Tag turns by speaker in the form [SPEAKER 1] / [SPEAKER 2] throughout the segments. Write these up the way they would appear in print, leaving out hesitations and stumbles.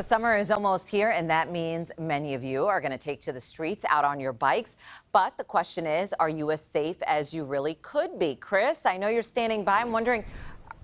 [SPEAKER 1] Summer is almost here, and that means many of you are going to take to the streets out on your bikes. But the question is, are you as safe as you really could be? Chris, I know you're standing by. I'm wondering,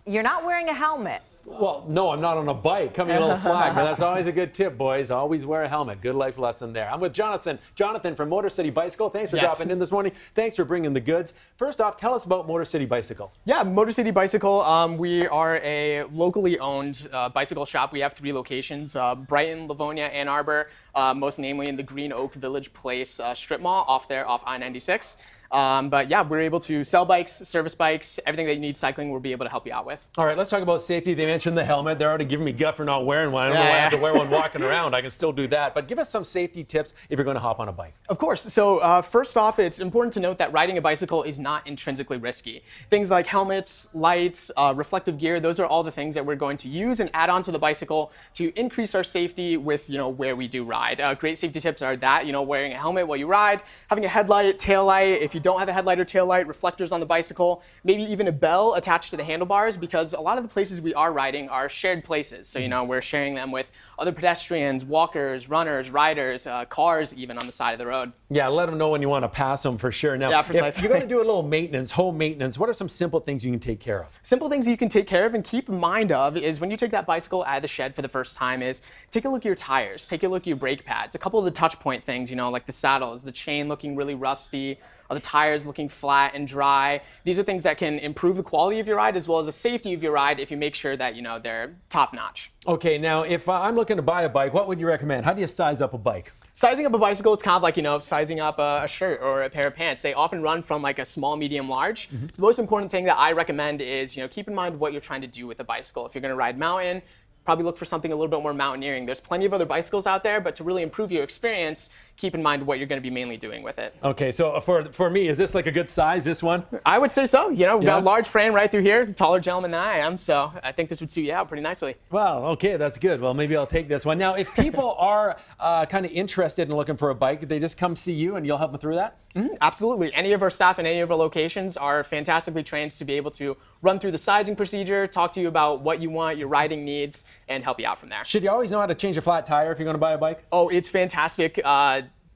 [SPEAKER 1] you're not wearing a helmet.
[SPEAKER 2] Well, no, I'm not on a bike. Coming a little slack, but that's always a good tip, boys. Always wear a helmet. Good life lesson there. I'm with Jonathan. Jonathan from Motor City Bicycle. Thanks for dropping in this morning. Thanks for bringing the goods. First off, tell us about Motor City Bicycle.
[SPEAKER 3] Yeah, Motor City Bicycle. We are a locally owned bicycle shop. We have 3 locations: Brighton, Livonia, Ann Arbor. Most namely in the Green Oak Village Place strip mall off I-96. But yeah, we're able to sell bikes, service bikes, everything that you need cycling, we'll be able to help you out with.
[SPEAKER 2] All right, let's talk about safety. They mentioned the helmet. They're already giving me guff for not wearing one. I don't know why I have to wear one walking around. I can still do that. But give us some safety tips if you're going to hop on a bike.
[SPEAKER 3] Of course. So first off, it's important to note that riding a bicycle is not intrinsically risky. Things like helmets, lights, reflective gear, those are all the things that we're going to use and add on to the bicycle to increase our safety with, where we do ride. Great safety tips are that, wearing a helmet while you ride, having a headlight, tail light. If you don't have a headlight or tail light, reflectors on the bicycle, maybe even a bell attached to the handlebars, because a lot of the places we are riding are shared places. So, we're sharing them with other pedestrians, walkers, runners, riders, cars even on the side of the road.
[SPEAKER 2] Yeah, let them know when you want to pass them for sure. Now,
[SPEAKER 3] yeah,
[SPEAKER 2] if you're going to do a little maintenance, home maintenance, what are some simple things you can take care of?
[SPEAKER 3] Simple things you can take care of and keep in mind of is when you take that bicycle out of the shed for the first time is take a look at your tires, take a look at your brake pads, a couple of the touch point things, like the saddles, the chain looking really rusty, the tires looking flat and dry. These are things that can improve the quality of your ride as well as the safety of your ride if you make sure that, they're top notch.
[SPEAKER 2] Okay, now if I'm looking to buy a bike, what would you recommend? How do you size up a bike?
[SPEAKER 3] Sizing up a bicycle, it's kind of like, sizing up a shirt or a pair of pants. They often run from like a small, medium, large. The most important thing that I recommend is, keep in mind what you're trying to do with the bicycle. If you're going to ride mountain, probably look for something a little bit more mountaineering. There's plenty of other bicycles out there, but to really improve your experience, keep in mind what you're going to be mainly doing with it.
[SPEAKER 2] Okay, so for me, is this like a good size, this one?
[SPEAKER 3] I would say so. We've got a large frame right through here, taller gentleman than I am, so I think this would suit you out pretty nicely.
[SPEAKER 2] Well, okay, that's good. Well, maybe I'll take this one. Now, if people are kind of interested in looking for a bike, they just come see you and you'll help them through that?
[SPEAKER 3] Absolutely. Any of our staff in any of our locations are fantastically trained to be able to run through the sizing procedure, talk to you about what you want, your riding needs, and help you out from there.
[SPEAKER 2] Should you always know how to change a flat tire if you're going to buy a bike?
[SPEAKER 3] Oh, it's fantastic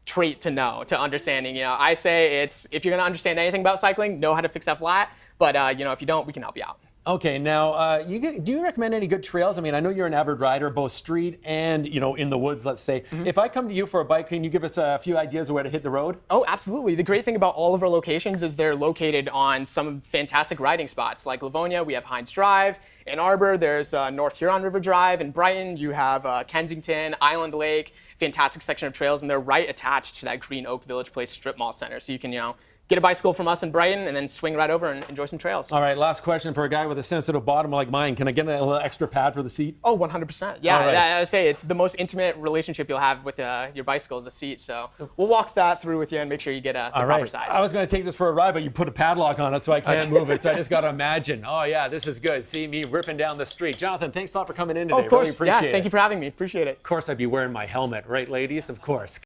[SPEAKER 3] trait to know, to understanding. I say if you're going to understand anything about cycling, know how to fix that flat. But if you don't, we can help you out.
[SPEAKER 2] Okay, now, do you recommend any good trails? I mean, I know you're an avid rider, both street and, in the woods, let's say. If I come to you for a bike, can you give us a few ideas of where to hit the road?
[SPEAKER 3] Oh, absolutely. The great thing about all of our locations is they're located on some fantastic riding spots. Like Livonia, we have Hines Drive. Ann Arbor, there's North Huron River Drive. In Brighton, you have Kensington, Island Lake, fantastic section of trails, and they're right attached to that Green Oak Village Place strip mall center. So you can, get a bicycle from us in Brighton and then swing right over and enjoy some trails.
[SPEAKER 2] All right, last question for a guy with a sensitive bottom like mine. Can I get a little extra pad for the seat?
[SPEAKER 3] Oh, 100%. Yeah, I would say it's the most intimate relationship you'll have with your bicycle is the seat. So we'll walk that through with you and make sure you get the proper size.
[SPEAKER 2] I was going to take this for a ride, but you put a padlock on it so I can't move it. So I just got to imagine. Oh, yeah, this is good. See me ripping down the street. Jonathan, thanks a lot for coming in today.
[SPEAKER 3] Of course.
[SPEAKER 2] Really appreciate it.
[SPEAKER 3] Thank you for having me. Appreciate it.
[SPEAKER 2] Of course, I'd be wearing my helmet, right, ladies? Of course.